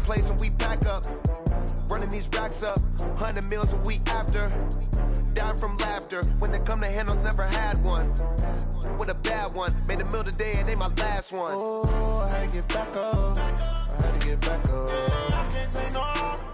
place and we pack up. Running these racks up, 100 meals a week after. Down from laughter, when they come to handles, never had one. With a bad one, made a meal today and ain't my last one. Oh, I had to get back up. I had to get back up. I can't take no off.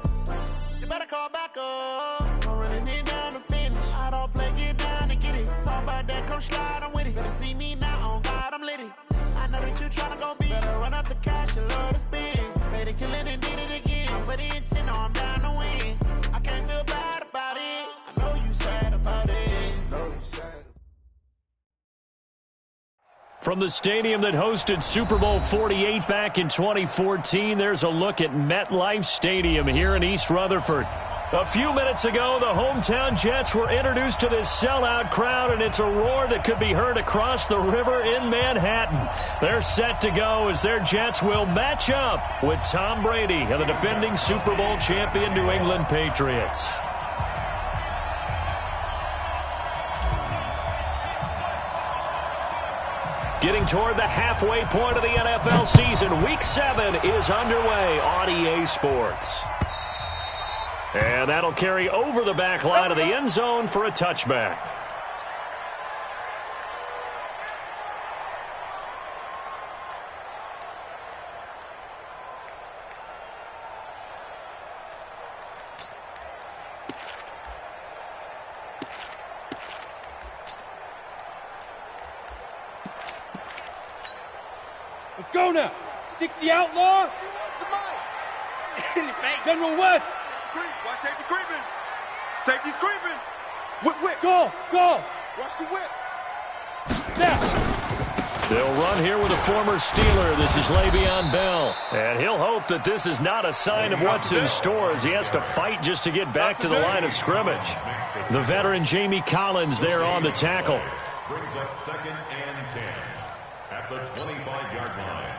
You better call back up. I'm running it down to finish. I don't play, get down and get it. Talk about that, come slide, I'm with it. Better see me now, on God, I'm litty. I know that you tryna go big. Better run up the cash, you love to spend. Made it, kill it and did it again. But the intent, no, I'm down to win. I can't feel bad about it. I know you sad about it. I know you sad. From the stadium that hosted Super Bowl 48 back in 2014, there's a look at MetLife Stadium here in East Rutherford. A few minutes ago, the hometown Jets were introduced to this sellout crowd, and it's a roar that could be heard across the river in Manhattan. They're set to go as their Jets will match up with Tom Brady and the defending Super Bowl champion New England Patriots. Getting toward the halfway point of the NFL season, Week 7 is underway on EA Sports. And that'll carry over the back line of the end zone for a touchback. Let's go now. 60 outlaw. General West. Watch safety creeping. Safety's creeping. Whip. Go. Watch the whip. Now. They'll run here with a former Steeler. This is Le'Veon Bell. And he'll hope that this is not a sign of what's in store as he has to fight just to get back to the line of scrimmage. The veteran Jamie Collins there on the tackle. Brings up 2nd and 10 at the 25-yard line.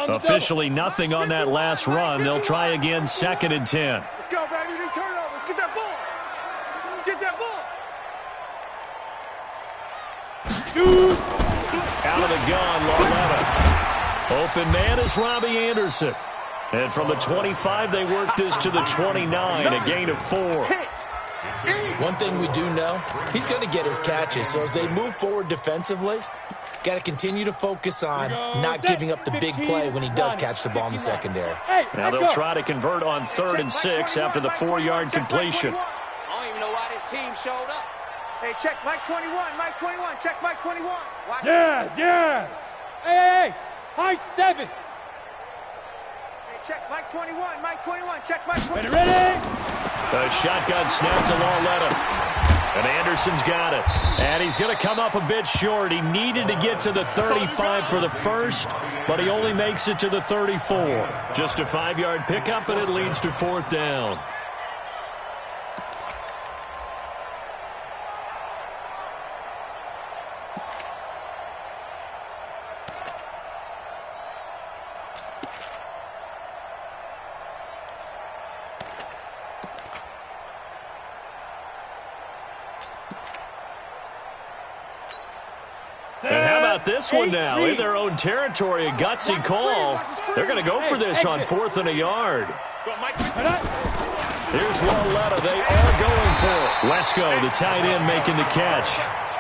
Officially nothing on that last run. They'll try again 2nd and 10. Let's go, baby. They turn over. Get that ball. Get that ball. Shoot. Out of the gun, Lauletta. Open man is Robbie Anderson. And from the 25, they work this to the 29, a gain of 4. One thing we do know, he's going to get his catches. So as they move forward defensively, got to continue to focus on not giving up the big play when he does catch the ball in the secondary. Now they'll try to convert on 3rd and 6 after the 4-yard completion. I don't even know why this team showed up. Hey, check Mike 21, Mike 21, check Mike 21. Yes. Hey, high 7. Hey, check Mike 21, Mike 21, check Mike 21. Ready? A shotgun snap to Lauletta. And Anderson's got it. And he's going to come up a bit short. He needed to get to the 35 for the first, but he only makes it to the 34. Just a 5-yard pickup, and it leads to 4th down. And how about this one now? In their own territory, a gutsy call. They're going to go for this on 4th and a yard. Here's Lauletta. They are going for it. Lesko, the tight end, making the catch.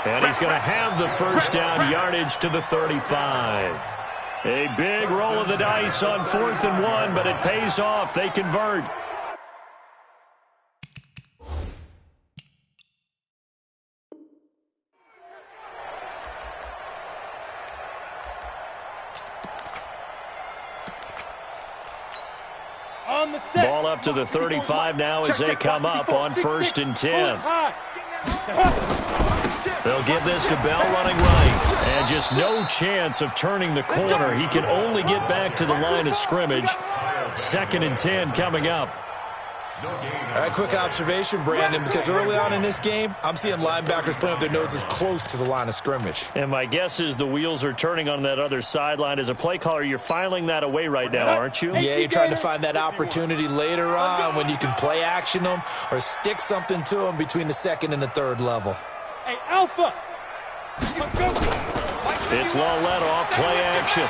And he's going to have the first down yardage to the 35. A big roll of the dice on 4th and 1, but it pays off. They convert. Ball up to the 35 now as they come up on 1st and 10. They'll give this to Bell running right. And just no chance of turning the corner. He can only get back to the line of scrimmage. 2nd and 10 coming up. All right, quick observation, Brandon, because early on in this game, I'm seeing linebackers putting up their noses close to the line of scrimmage. And my guess is the wheels are turning on that other sideline. As a play caller, you're filing that away right now, aren't you? Yeah, you're trying to find that opportunity later on when you can play action them or stick something to them between the 2nd and the 3rd level. Hey, Alpha! It's Lawletta off play action.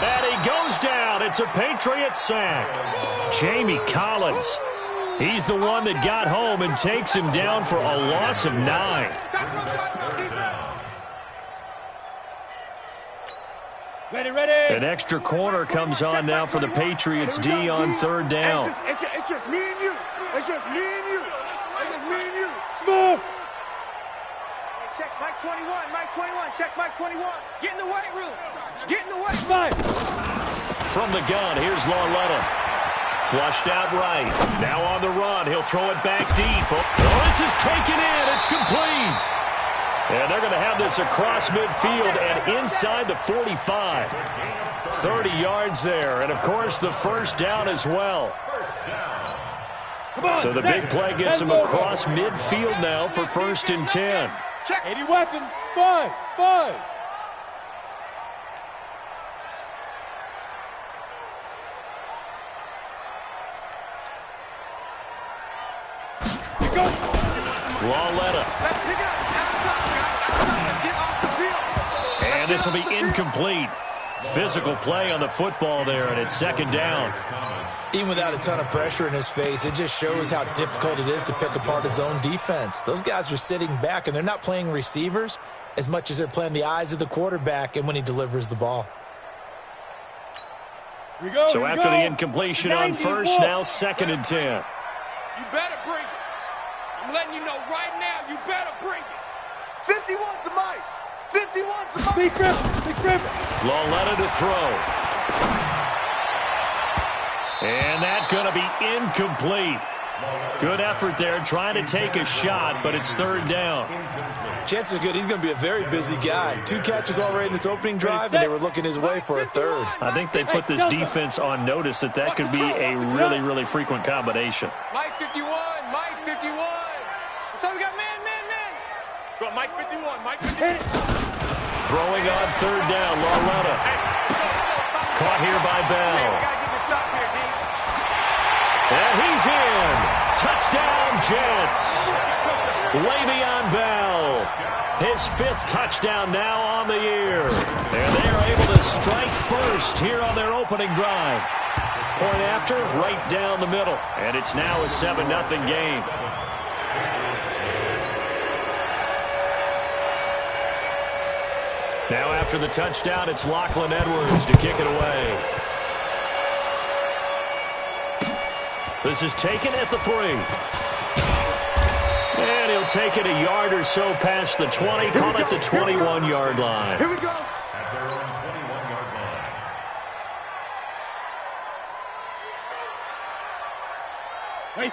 And he goes down. It's a Patriots sack. Jamie Collins. He's the one that got home and takes him down for a loss of 9. Ready. An extra corner comes on now for the Patriots D on third down. It's just me and you. It's just me and you. It's just me and you. Smooth. Hey, check Mike 21. Mike 21. Check Mike 21. Get in the weight room. Get in the weight room. Five. From the gun, here's Lawletta. Flushed out right. Now on the run. He'll throw it back deep. Oh, this is taken in. It's complete. And they're going to have this across midfield and inside the 45. 30 yards there. And, of course, the first down as well. So the big play gets him across midfield now for 1st and 10. 80 weapons. Buzz. Lawletta. And this will be incomplete. Physical play on the football there, and it's 2nd down. Even without a ton of pressure in his face, it just shows how difficult it is to pick apart his own defense. Those guys are sitting back, and they're not playing receivers as much as they're playing the eyes of the quarterback and when he delivers the ball. So after the incompletion on first, now 2nd and 10. You better bring it. I'm letting you know right now, you better bring it. 51 to Mike. 51 to Mike. Big Griffin. Lawletta to throw. And that's going to be incomplete. Good effort there, trying to take a shot, but it's 3rd down. Chances are good he's going to be a very busy guy. 2 catches already in this opening drive, and they were looking his way for a 3rd. I think they put this defense on notice that could be a really, really frequent combination. Mike 51. Mike 51. So we got man. Got Mike 51. Mike 51. Throwing on 3rd down, Lawletta. Caught here by Bell. We got to get this stop here, D. And he's in. Touchdown, Jets. Way beyond Bell. His 5th touchdown now on the year. And they are able to strike first here on their opening drive. Point after, right down the middle. And it's now a 7-0 game. Now after the touchdown, it's Lachlan Edwards to kick it away. This is taken at the 3. And he'll take it a yard or so past the 20, call it the 21-yard line. Here we go. At their own 21-yard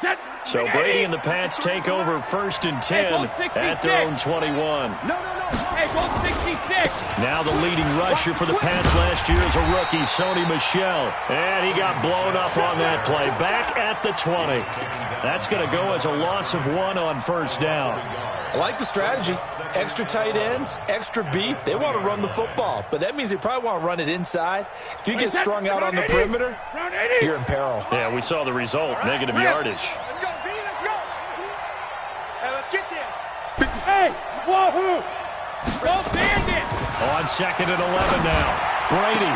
line. So Brady and the Pats take over 1st and 10 at their own 21. Hey, goal 66. Now the leading rusher for the Pats last year is a rookie, Sony Michel. And he got blown up on that play. Back at the 20. That's going to go as a loss of 1 on 1st down. I like the strategy. Extra tight ends, extra beef. They want to run the football, but that means they probably want to run it inside. If you get strung out on the perimeter, you're in peril. Yeah, we saw the result, negative yardage. Let's go, B. Let's go. Hey, let's get there. Hey, wahoo. Go Bandit. On 2nd and 11 now. Brady.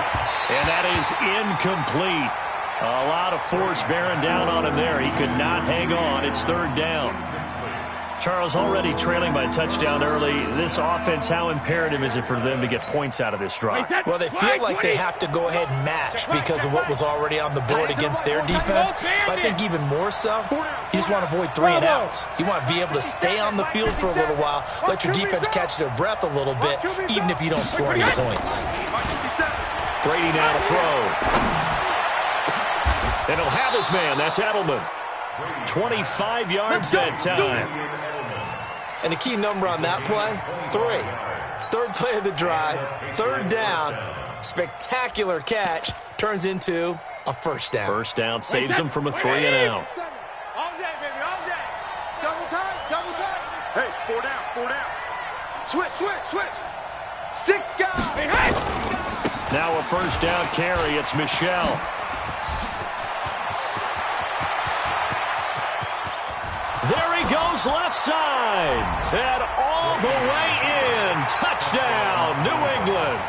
And that is incomplete. A lot of force bearing down on him there. He could not hang on. It's 3rd down. Charles, already trailing by a touchdown early. This offense, how imperative is it for them to get points out of this drive? Well, they feel like they have to go ahead and match because of what was already on the board against their defense. But I think even more so, you just want to avoid 3 and outs. You want to be able to stay on the field for a little while, let your defense catch their breath a little bit, even if you don't score any points. Brady now to throw. And he'll have his man. That's Edelman. 25 yards that time. And the key number on that play, 3. 3rd play of the drive, 3rd down, spectacular catch, turns into a 1st down. 1st down saves him from a 3 and out. All day, baby, all day. Double time. Hey, 4 down. Switch. 6 guys. Hey. Now a 1st down carry. It's Michel. There he goes left side. And all the way in touchdown, New England.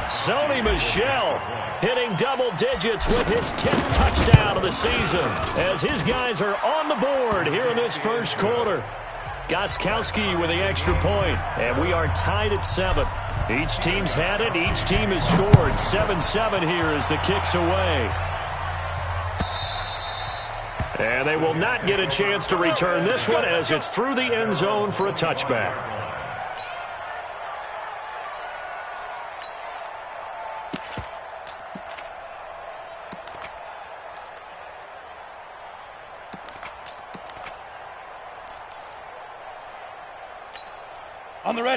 Sony Michel hitting double digits with his 10th touchdown of the season as his guys are on the board here in this first quarter. Gostkowski with the extra point, and we are tied at 7. Each team's had it. Each team has scored. 7-7 here as the kick's away. And they will not get a chance to return this one as it's through the end zone for a touchback.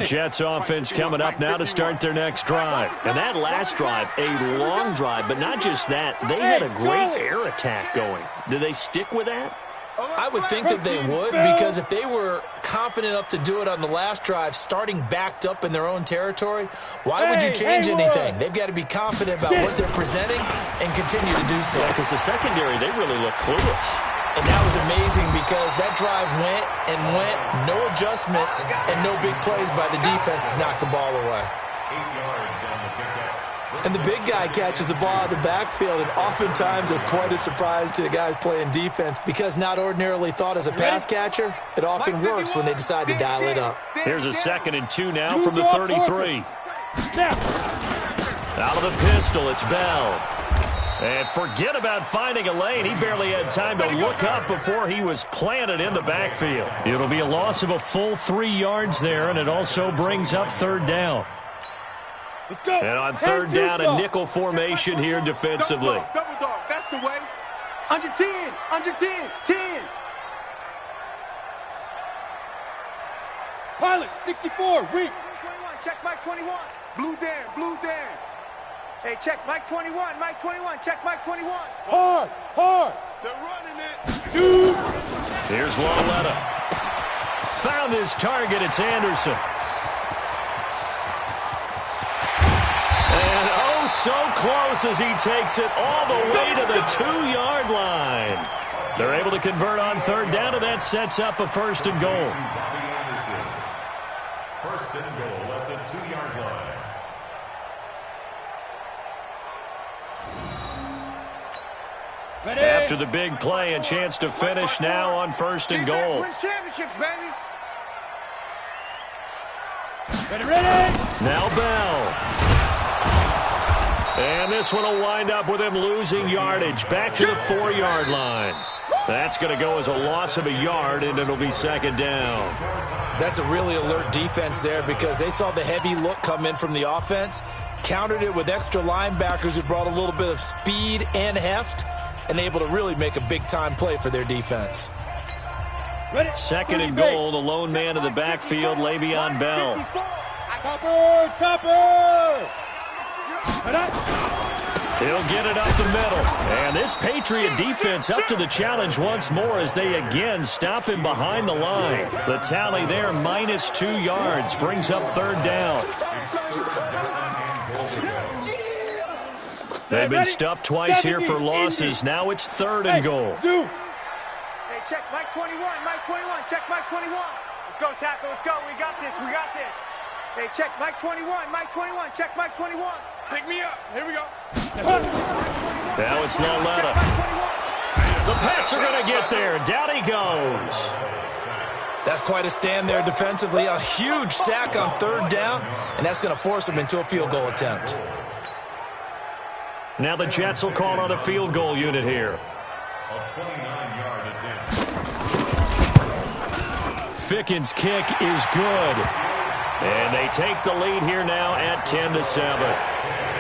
Jets offense coming up now to start their next drive. And that last drive, a long drive, but not just that. They had a great air attack going. Do they stick with that? I would think that they would, because if they were confident enough to do it on the last drive, starting backed up in their own territory, why would you change anything? They've got to be confident about what they're presenting and continue to do so. Yeah, because the secondary, they really look clueless. And that was amazing because that drive went and went, no adjustments, and no big plays by the defense to knock the ball away. 8 yards on the pickup. And the big guy catches the ball out of the backfield, and oftentimes it's quite a surprise to the guys playing defense because not ordinarily thought as a pass catcher, it often works when they decide to dial it up. Here's a 2nd and 2 now from the 33. Out of the pistol, it's Bell. And forget about finding a lane. He barely had time to look up before he was planted in the backfield. It'll be a loss of a full 3 yards there, and it also brings up 3rd down. Let's go. And on 3rd down, a nickel formation here defensively. Double dog. That's the way. Under 10. Under 10. 10. Pilot, 64. Weak. 21. Check Mike 21. Blue Dan. Blue Dan. Hey, check Mike 21. Mike 21. Check Mike 21. Hard. Hard. They're running it. Shoot. Here's Loletta. Found his target. It's Anderson. And oh, so close as he takes it all the way to the 2-yard line. They're able to convert on 3rd down, and that sets up a 1st and goal. 1st and goal at the 2-yard line. After the big play, a chance to finish now on 1st and goal. Win championships, baby. Ready. Now Bell. And this one will wind up with him losing yardage back to the 4-yard line. That's going to go as a loss of a yard, and it'll be 2nd down. That's a really alert defense there because they saw the heavy look come in from the offense, countered it with extra linebackers who brought a little bit of speed and heft, and able to really make a big-time play for their defense. 2nd and goal, the lone man in the backfield, Le'Veon Bell. Topper. He'll get it up the middle. And this Patriot defense up to the challenge once more as they again stop him behind the line. The tally there, -2 yards, brings up 3rd down. They've been stuffed twice here for losses. Now it's 3rd and goal. Hey, check Mike 21. Mike 21. Check Mike 21. Let's go, tackle. Let's go. We got this. We got this. Hey, check Mike 21. Mike 21. Check Mike 21. Pick me up. Here we go. Now it's Loletta. The Pats are going to get there. Down he goes. That's quite a stand there defensively. A huge sack on 3rd down, and that's going to force them into a field goal attempt. Now the Jets will call on a field goal unit here. A 29-yard attempt. Fickens' kick is good. And they take the lead here now at 10-7.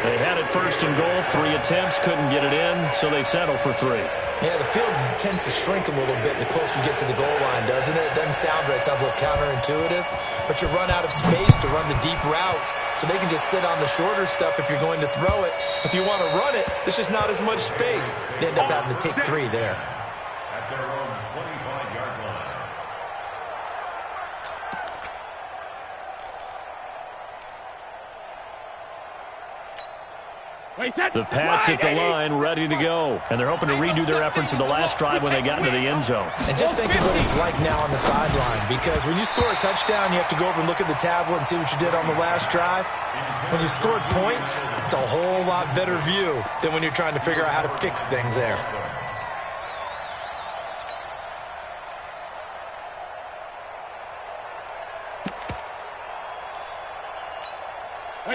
They had it 1st and goal, 3 attempts, couldn't get it in, so they settle for 3. Yeah, the field tends to shrink a little bit the closer you get to the goal line, doesn't it? It doesn't sound right. It sounds a little counterintuitive. But you run out of space to run the deep routes, so they can just sit on the shorter stuff if you're going to throw it. If you want to run it, there's just not as much space. They end up having to take 3 there. At their own 25-yard line. The Pats at the line, ready to go. And they're hoping to redo their efforts in the last drive when they got into the end zone. And just think of what it's like now on the sideline, because when you score a touchdown, you have to go over and look at the tablet and see what you did on the last drive. When you scored points, it's a whole lot better view than when you're trying to figure out how to fix things there.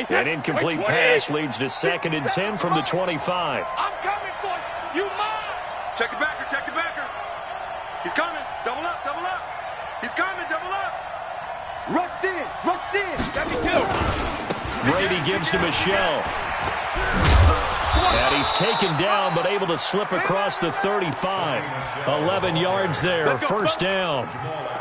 An incomplete pass leads to 2nd and 10 from the 25. I'm coming for you. You mine. Check the backer, check the backer. He's coming. Double up, double up. He's coming, double up. Rush in, rush in. Let me do. Brady gives to Michelle. And he's taken down, but able to slip across the 35. 11 yards there, first down.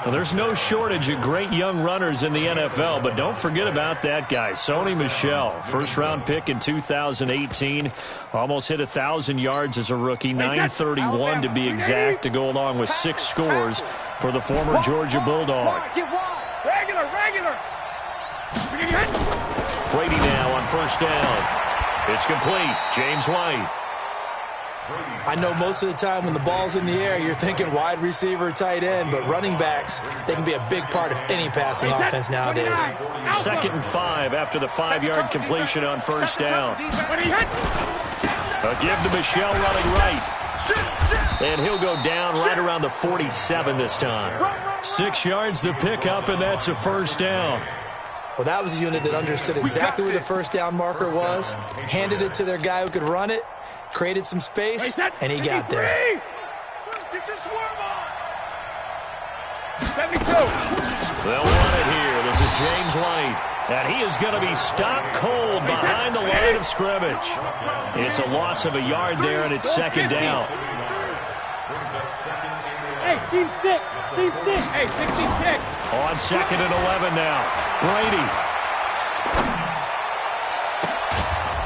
Well, there's no shortage of great young runners in the NFL, but don't forget about that guy, Sony Michel. First-round pick in 2018. Almost hit 1,000 yards as a rookie, 931 to be exact, to go along with 6 scores for the former Georgia Bulldog. Regular. Brady now on first down. It's complete. James White. I know most of the time when the ball's in the air, you're thinking wide receiver, tight end, but running backs, they can be a big part of any passing offense nowadays. 2nd and 5 after the 5-yard completion on first down. A give to Michelle running right. And he'll go down right around the 47 this time. 6 yards the pickup, and that's a first down. Well, that was a unit that understood exactly where the first down marker was, handed it to their guy who could run it, created some space, and he got there. Get your swerve on. 72. They'll run it here. This is James White. And he is going to be stopped cold behind the line of scrimmage. It's a loss of a yard there, and it's 2nd down. Hey, team 6. Hey, 66. On 2nd and 11 now. Brady.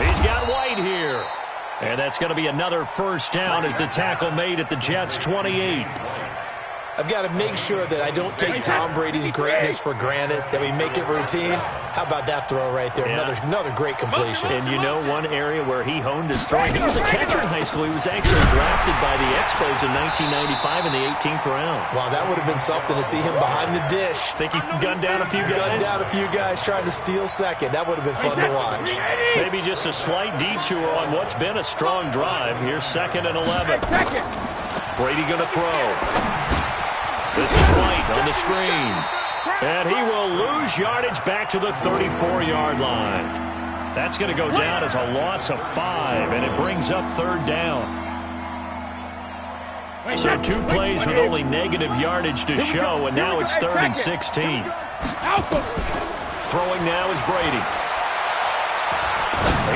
He's got White here. And that's going to be another first down as the tackle made at the Jets' 28. I've got to make sure that I don't take Tom Brady's greatness for granted, that we make it routine. How about that throw right there? Yeah. Another great completion. And you know one area where he honed his throwing? He was a catcher in high school. He was actually drafted by the Expos in 1995 in the 18th round. Wow, that would have been something to see him behind the dish. Think he gunned down a few guys? Gunned down a few guys trying to steal second. That would have been fun to watch. Maybe just a slight detour on what's been a strong drive. Here's 2nd and 11. Brady going to throw. This is White on the screen. And he will lose yardage back to the 34-yard line. That's going to go down as a loss of 5, and it brings up 3rd down. So 2 plays with only negative yardage to show, and now it's 3rd and 16. Throwing now is Brady.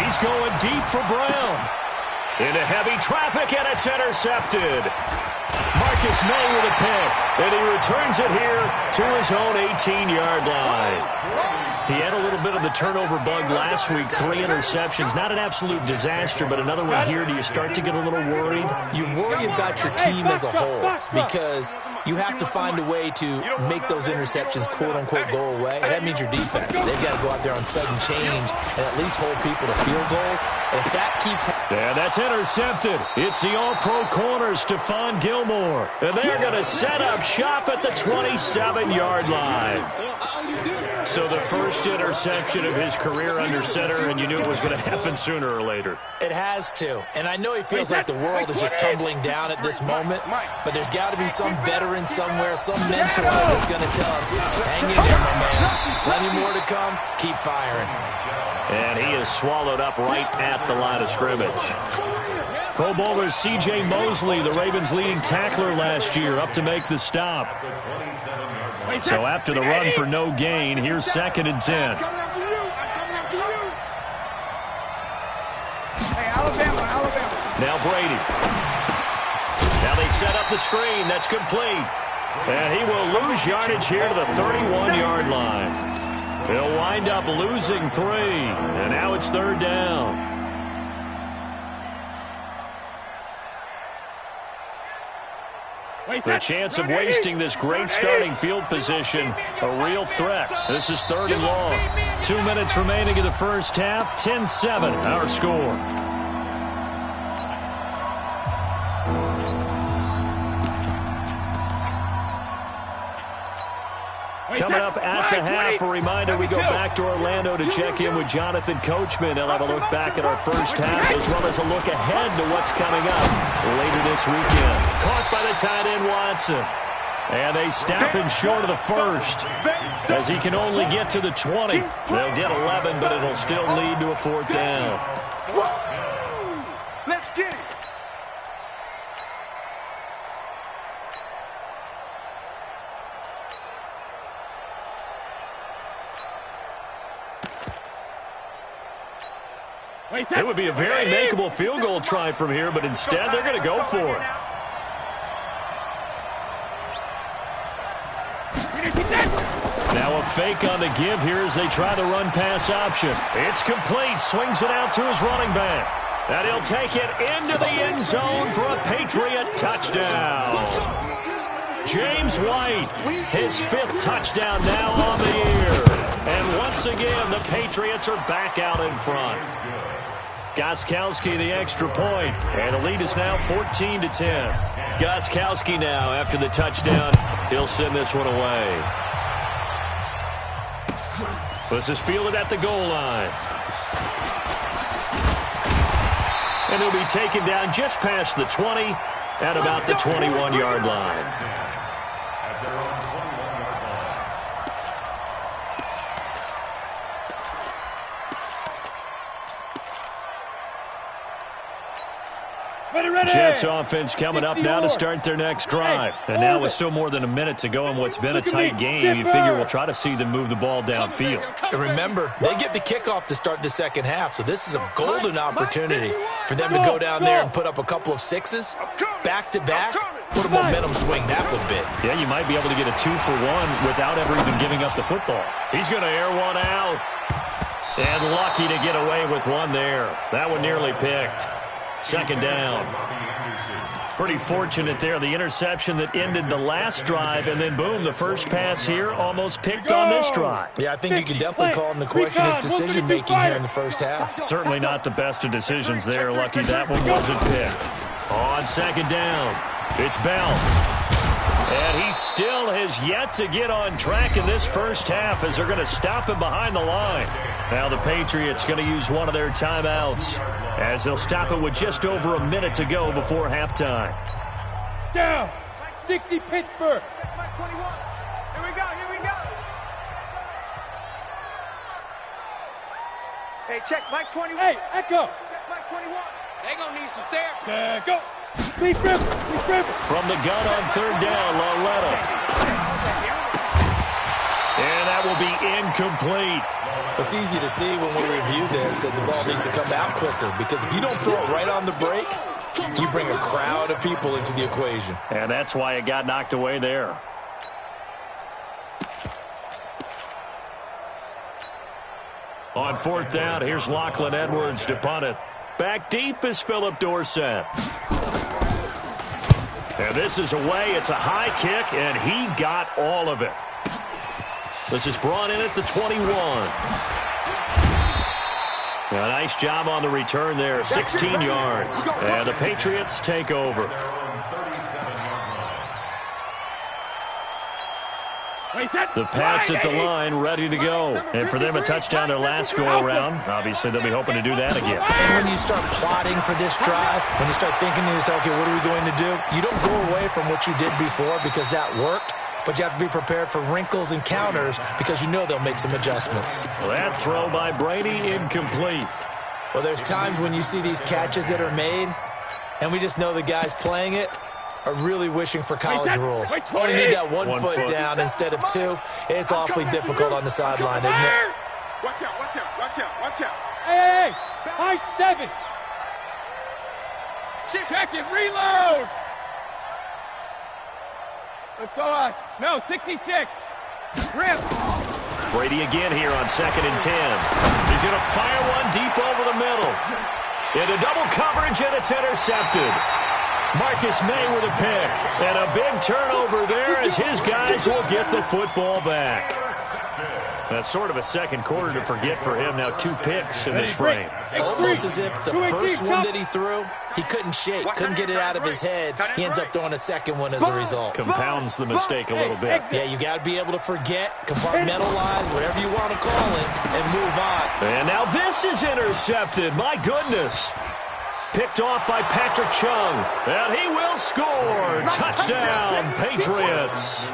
He's going deep for Brown. Into heavy traffic, and it's intercepted. Marcus May with a pick, and he returns it here to his own 18-yard line. He had a little bit of the turnover bug last week, 3 interceptions. Not an absolute disaster, but another one here. Do you start to get a little worried? You worry about your team as a whole because you have to find a way to make those interceptions, quote-unquote, go away. And that means your defense. They've got to go out there on sudden change and at least hold people to field goals. And if that keeps happening... And that's intercepted. It's the all-pro corner, Stephon Gilmore. And they're going to set up shop at the 27-yard line. So the first interception of his career under center, and you knew it was going to happen sooner or later. It has to. And I know he feels like the world is just tumbling down at this moment, but there's got to be some veteran somewhere, some mentor that's going to tell him, hang in there, my man. Plenty more to come. Keep firing. And he is swallowed up right at the line of scrimmage. Pro Bowler C.J. Mosley, the Ravens' leading tackler last year, up to make the stop. So after the run for no gain, here's 2nd and 10. Hey, Alabama. Now Brady. Now they set up the screen. That's complete. And he will lose yardage here to the 31-yard line. He'll wind up losing 3. And now it's 3rd down. The chance of wasting this great starting field position, a real threat. This is 3rd and long. 2 minutes remaining in the first half, 10-7, our score. Coming up at the half, a reminder we go back to Orlando to check in with Jonathan Coachman. They'll have a look back at our first half as well as a look ahead to what's coming up later this weekend. Caught by the tight end Watson. And they stop him short of the first as he can only get to the 20. They'll get 11, but it'll still lead to a fourth down. Let's get it. It would be a very makeable field goal try from here, but instead they're going to go for it. Now a fake on the give here as they try the run-pass option. It's complete. Swings it out to his running back. And he'll take it into the end zone for a Patriot touchdown. James White, his 5th touchdown now on the year. And once again, the Patriots are back out in front. Gostkowski the extra point, and the lead is now 14-10. Gostkowski now, after the touchdown, he'll send this one away. This is fielded at the goal line. And he'll be taken down just past the 20 at about the 21-yard line. Jets offense coming up now to start their next drive. And now with still more than a minute to go in what's been a tight game, you figure we'll try to see them move the ball downfield. And remember, they get the kickoff to start the second half, so this is a golden opportunity for them to go down there and put up a couple of sixes back-to-back. What a momentum swing that would be. Yeah, you might be able to get a 2-for-1 without ever even giving up the football. He's going to air one out. And lucky to get away with one there. That one nearly picked. Second down. Pretty fortunate there. The interception that ended the last drive, and then, boom, the first pass here almost picked on this drive. Yeah, I think you can definitely call into question his decision-making here in the first half. Certainly not the best of decisions there. Lucky that one wasn't picked. On second down, it's Bell. And he still has yet to get on track in this first half as they're going to stop him behind the line. Now the Patriots going to use one of their timeouts as they'll stop it with just over a minute to go before halftime. Down. 60 Pittsburgh. Check Mike 21. Here we go, here we go. Hey, check Mike 21. Hey, echo. Check Mike 21. They gonna need some therapy. Go. Please grip. From the gun on third down, Lauletta. And that will be incomplete. It's easy to see when we review this that the ball needs to come out quicker, because if you don't throw it right on the break, you bring a crowd of people into the equation. And that's why it got knocked away there. On fourth down, here's Lachlan Edwards to punt it. Back deep is Philip Dorsett. And this is away. It's a high kick, and he got all of it. This is brought in at the 21. A nice job on the return there, 16 yards. And the Patriots take over. The Pats at the line, ready to go. And for them, a touchdown their last go-around. Obviously, they'll be hoping to do that again. And when you start plotting for this drive, when you start thinking to yourself, okay, what are we going to do? You don't go away from what you did before because that worked. But you have to be prepared for wrinkles and counters because you know they'll make some adjustments. Well, that throw by Brady, incomplete. Well, there's times when you see these catches that are made, and we just know the guys playing it are really wishing for college rules. Only need that one foot down instead of two. It's awfully difficult on the sideline, isn't it? Watch out, watch out, watch out, watch out. Hey, high 7. Check it, reload. Let's go on. No, 66. Rip. Brady again here on 2nd and 10. He's going to fire one deep over the middle. Into double coverage, and it's intercepted. Marcus May with a pick. And a big turnover there as his guys will get the football back. That's sort of a second quarter to forget for him. Now 2 picks in this frame. Almost as if the first one that he threw, he couldn't shake, couldn't get it out of his head. He ends up throwing a second one as a result. Compounds the mistake a little bit. Yeah, you got to be able to forget, compartmentalize, whatever you want to call it, and move on. And now this is intercepted. My goodness. Picked off by Patrick Chung. And he will score. Touchdown, Patriots.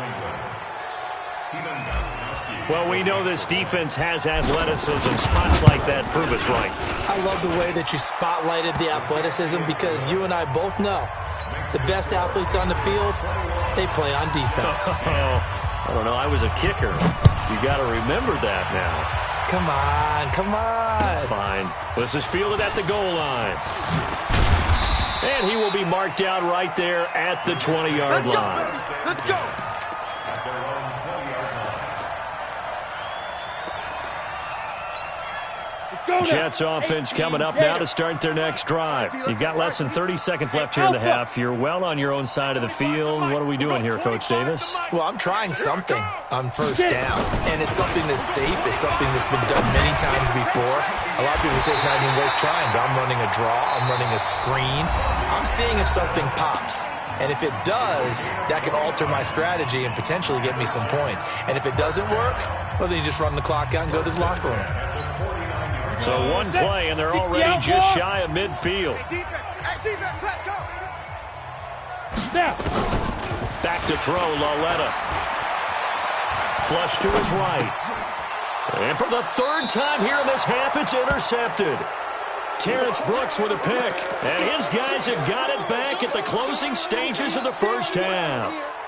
Well, we know this defense has athleticism. Spots like that prove us right. I love the way that you spotlighted the athleticism because you and I both know the best athletes on the field, they play on defense. I don't know. I was a kicker. You got to remember that now. Come on, come on. Fine. This is fielded at the goal line. And he will be marked down right there at the 20-yard line. Let's go. Jets offense coming up now to start their next drive. You've got less than 30 seconds left here in the half. You're well on your own side of the field. What are we doing here, Coach Davis? Well, I'm trying something on first down, and it's something that's safe. It's something that's been done many times before. A lot of people say it's not even worth trying, but I'm running a draw. I'm running a screen. I'm seeing if something pops. And if it does, that can alter my strategy and potentially get me some points. And if it doesn't work, well, then you just run the clock out and go to the locker room. So one play, and they're already just shy of midfield. Hey, defense, let's go. Back to throw, Laletta. Flush to his right. And for the third time here in this half, it's intercepted. Terrence Brooks with a pick. And his guys have got it back at the closing stages of the first half.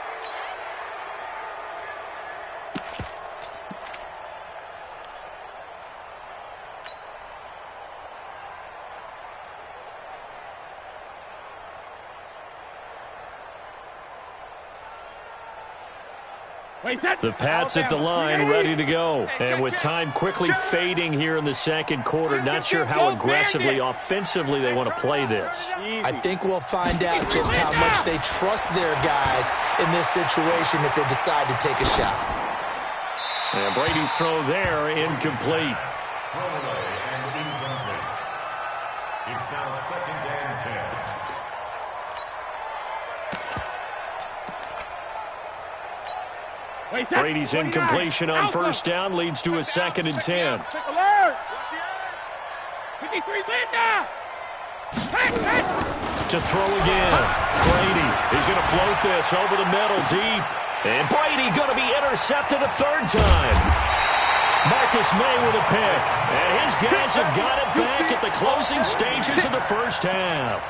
The Pats at the line, ready to go. And with time quickly fading here in the second quarter, not sure how aggressively, offensively they want to play this. I think we'll find out just how much they trust their guys in this situation if they decide to take a shot. And Brady's throw there, incomplete. It's now 2nd and 10. Brady's incompletion on first down leads to a 2nd and 10. Alert! 53 Linda! To throw again. Brady is going to float this over the middle deep. And Brady going to be intercepted a third time. Marcus May with a pick. And his guys have got it back at the closing stages of the first half.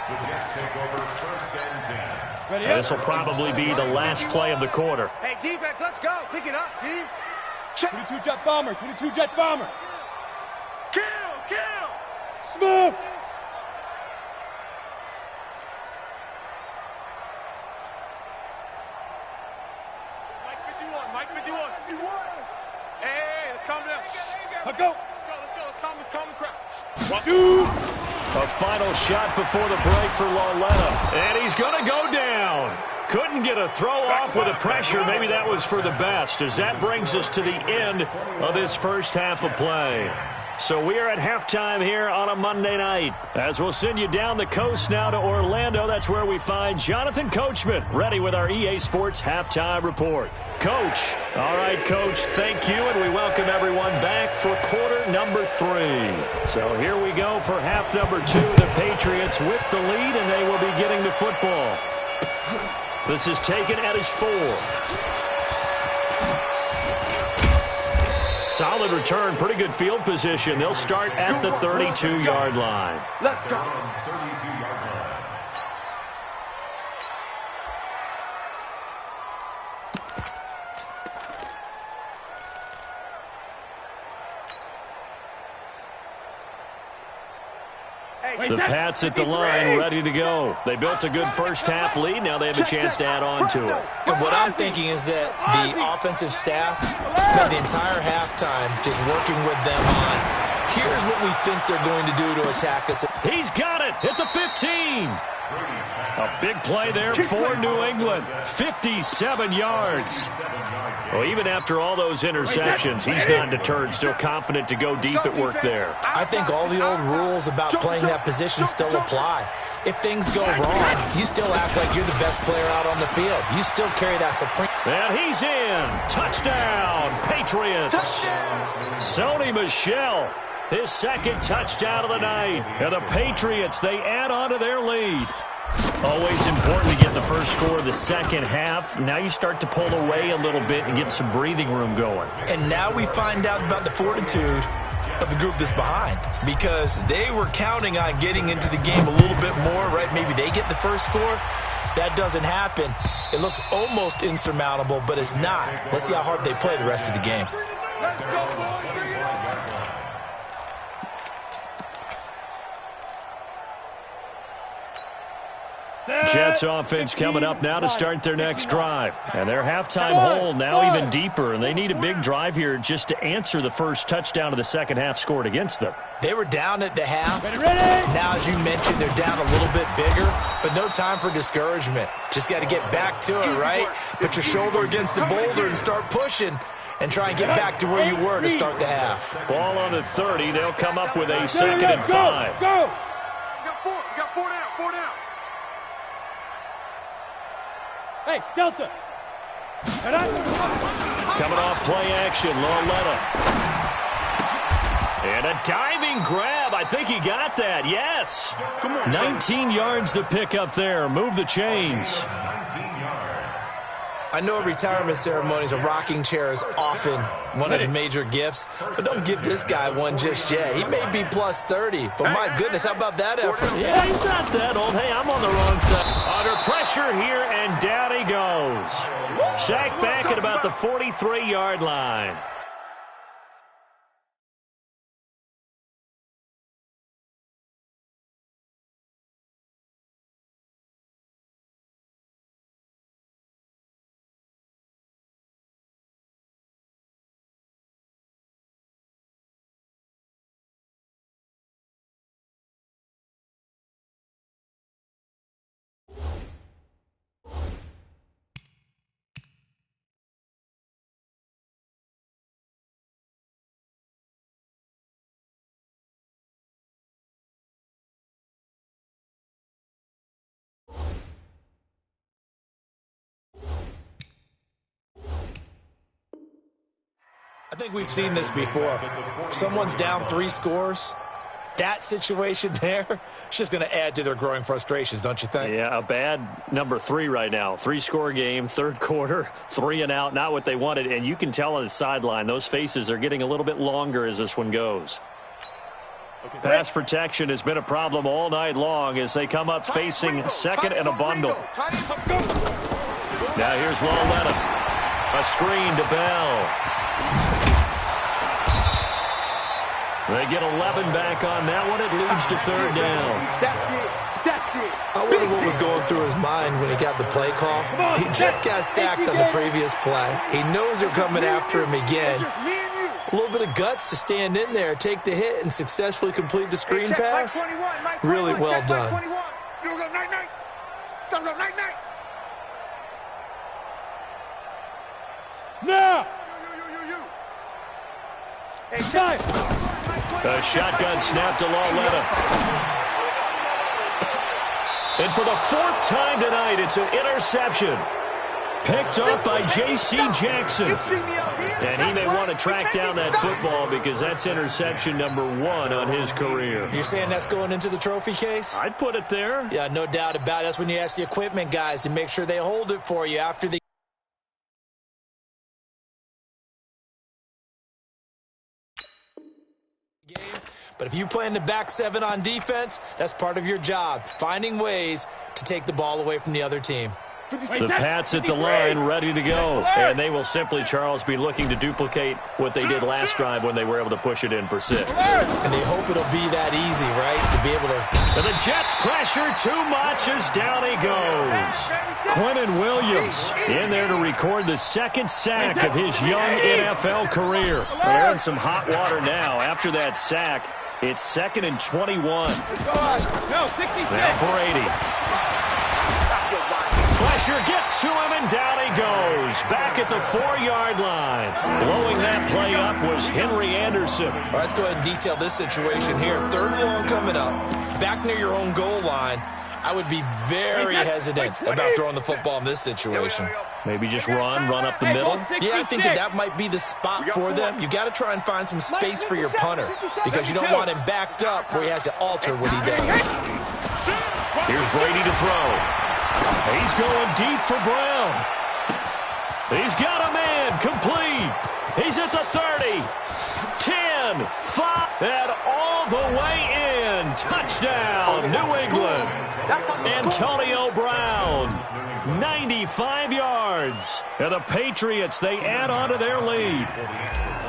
The Jets take over 1st and 10. This will probably be the last play of the quarter. Hey, defense, let's go. Pick it up, D. 22 Jet Bomber, 22 Jet Bomber. Kill. Smooth. Mike 51. Hey, let's calm down. Let's go. Let's calm the crowd. 1, 2. A final shot before the break for Laletta. And he's going to go down. Couldn't get a throw off with the pressure. Maybe that was for the best, as that brings us to the end of this first half of play. So we are at halftime here on a Monday night, as we'll send you down the coast now to Orlando. That's where we find Jonathan Coachman, ready with our EA Sports Halftime Report. Coach. All right, Coach, thank you, and we welcome everyone back for quarter number 3. So here we go for half number 2. The Patriots with the lead, and they will be getting the football. This is taken at his 4. Solid return, pretty good field position. They'll start at the 32-yard line. Let's go. 32-yard line. The Pats at the line, ready to go. They built a good first half lead. Now they have a chance to add on to it. And what I'm thinking is that the offensive staff spent the entire halftime just working with them on Here's what we think they're going to do to attack us. He's got it at the 15. A big play there for New England. 57 yards. Well, even after all those interceptions, he's not deterred, still confident to go deep at work there. I think all the old rules about playing that position still apply. If things go wrong, you still act like you're the best player out on the field. You still carry that supreme. And he's in. Touchdown, Patriots. Sony Michel, his second touchdown of the night. And the Patriots, they add on to their lead. Always important to get the first score of the second half. Now you start to pull away a little bit and get some breathing room going. And now we find out about the fortitude of the group that's behind, because they were counting on getting into the game a little bit more, right? Maybe they get the first score. That doesn't happen. It looks almost insurmountable, but it's not. Let's see how hard they play the rest of the game. Let's go, boys. Bring it up. Jets offense coming up now to start their next drive. And their halftime hole now even deeper, and they need a big drive here just to answer the first touchdown of the second half scored against them. They were down at the half. Now, as you mentioned, they're down a little bit bigger, but no time for discouragement. Just got to get back to it, right? Put your shoulder against the boulder and start pushing and try and get back to where you were to start the half. Ball on the 30. They'll come up with a 2nd and 5. Go. You got four down. 4 down. Hey, Delta. Coming off play action, Lauletta. And a diving grab. I think he got that. Yes. 19 yards to pick up there. Move the chains. I know retirement ceremonies, a rocking chair is often one of the major gifts, but don't give this guy one just yet. He may be plus 30, but my goodness, how about that effort? Yeah, he's not that old. Hey, I'm on the wrong side. Under pressure here, and down he goes. Sacked back at about the 43-yard line. I think we've seen this before. Someone's down 3 scores. That situation there, it's just going to add to their growing frustrations, don't you think? Yeah, a bad number 3 right now. 3-score game, third quarter, 3 and out, not what they wanted. And you can tell on the sideline, those faces are getting a little bit longer as this one goes. Pass protection has been a problem all night long as they come up facing 2nd and a bundle. Now here's Lauletta. A screen to Bell. They get 11 back on that one. It leads to 3rd down. That's it. I wonder what was going through his mind when he got the play call. He just got sacked on the previous play. He knows they're coming after him again. A little bit of guts to stand in there, take the hit, and successfully complete the screen pass. Really well done. Now. A shotgun snap to Lauletta. And for the 4th time tonight, it's an interception. Picked off by J.C. Jackson. And he may want to track down that football because that's interception number 1 on his career. You're saying that's going into the trophy case? I'd put it there. Yeah, no doubt about it. That's when you ask the equipment guys to make sure they hold it for you after the game. But if you play in the back 7 on defense, that's part of your job, finding ways to take the ball away from the other team. The Pats at the line, ready to go. And they will simply, Charles, be looking to duplicate what they did last drive when they were able to push it in for 6. And they hope it'll be that easy, right? To be able to... And the Jets pressure too much as down he goes. Quentin Williams in there to record the second sack of his young NFL career. Well, they're in some hot water now. After that sack, it's 2nd and 21. Now Brady. Pressure gets to him, and down he goes. Back at the 4-yard line. Blowing that play up was Henry Anderson. Well, let's go ahead and detail this situation here. 3rd and long coming up. Back near your own goal line. I would be very hesitant about throwing the football in this situation. Maybe just run up the middle. Yeah, I think that might be the spot for them. You got to try and find some space for your punter because you don't want him backed up where he has to alter what he does. Here's Brady to throw. He's going deep for Brown. He's got a man complete. He's at the 30, 10, 5, and all the way in. Touchdown, New England. Antonio Brown, 95 yards. And the Patriots, they add on to their lead.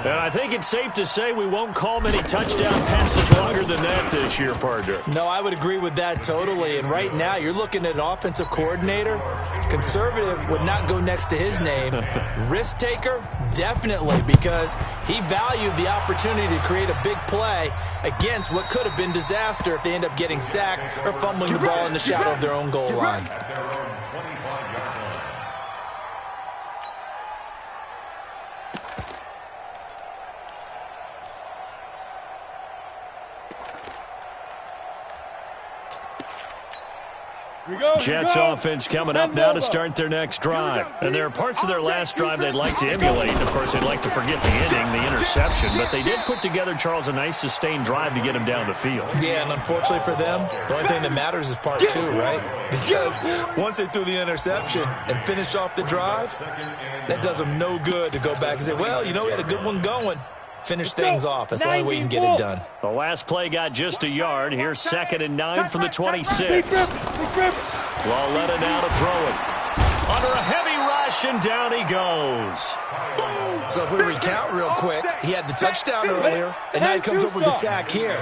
And I think it's safe to say we won't call many touchdown passes longer than that this year, partner. No, I would agree with that totally. And right now, you're looking at an offensive coordinator. Conservative would not go next to his name. Risk taker, definitely, because he valued the opportunity to create a big play against what could have been disaster if they end up getting sacked or fumbling the ball in the shadow of their own goal line. Jets offense coming up now to start their next drive. And there are parts of their last drive they'd like to emulate. Of course, they'd like to forget the ending, the interception. But they did put together, Charles, a nice sustained drive to get him down the field. Yeah, and unfortunately for them, the only thing that matters is part 2, right? Because once they threw the interception and finished off the drive, that does them no good to go back and say, well, you know, we had a good one going. Finish things off. That's the only way you can get it done. The last play got just a yard. Here's 2nd and 9 from the 26. Lauletta now to throw it. Under a heavy rush, and down he goes. So if we recount real quick, he had the touchdown earlier, and now he comes up with the sack here.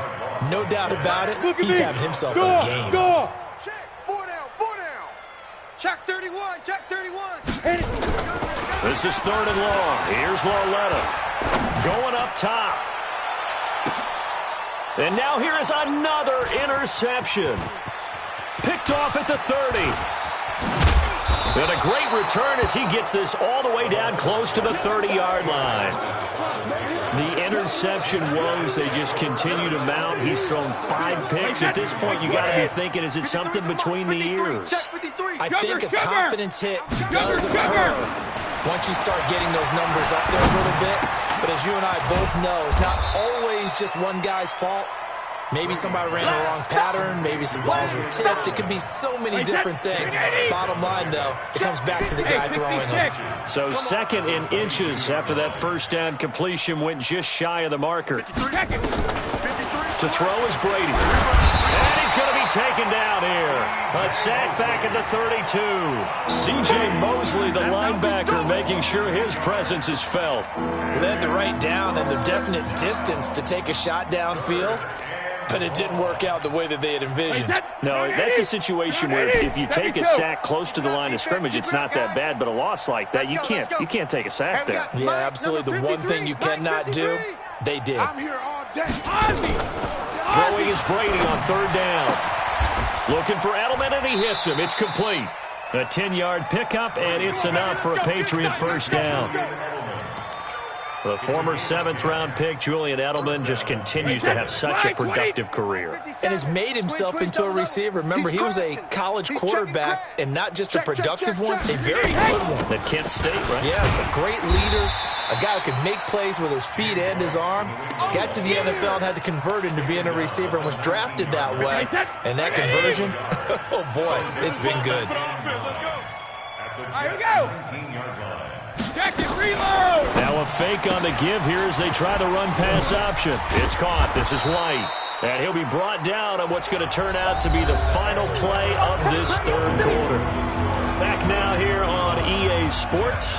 No doubt about it, he's having himself a game. Check, 4 down. Check 31, check 31. This is 3rd and long. Here's Lauletta going up top. And now here is another interception. Picked off at the 30. And a great return as he gets this all the way down close to the 30-yard line. The interception woes, they just continue to mount. He's thrown 5 picks. At this point, you got to be thinking, is it something between the ears? I think a confidence hit does occur once you start getting those numbers up there a little bit. But as you and I both know, it's not always just one guy's fault. Maybe somebody ran the wrong pattern. Maybe some balls were tipped. It could be so many different things. Bottom line, though, it comes back to the guy throwing them. So 2nd and inches after that first down completion went just shy of the marker. To throw is Brady. And he's going to be taken down here. A sack back at the 32. C.J. Mosley, the linebacker, making sure his presence is felt. They had the right down and the definite distance to take a shot downfield. But it didn't work out the way that they had envisioned. No, that's a situation where if you take a sack close to the line of scrimmage, it's not that bad. But a loss like that, you can't take a sack there. Yeah, absolutely. The one thing you cannot do, they did. Throwing is Brady on 3rd down. Looking for Edelman, and he hits him. It's complete. A 10-yard pickup, and it's enough for a Patriot first down. The former 7th-round pick, Julian Edelman, just continues to have such a productive career. And has made himself into a receiver. Remember, he was a college quarterback, and not just a productive one, a very good one. At Kent State, right? Yes, a great leader, a guy who could make plays with his feet and his arm. Got to the NFL and had to convert into being a receiver and was drafted that way. And that conversion, oh boy, it's been good. Here we go. Now a fake on the give here as they try the run-pass option. It's caught. This is White. And he'll be brought down on what's going to turn out to be the final play of this 3rd quarter. Back now, sports.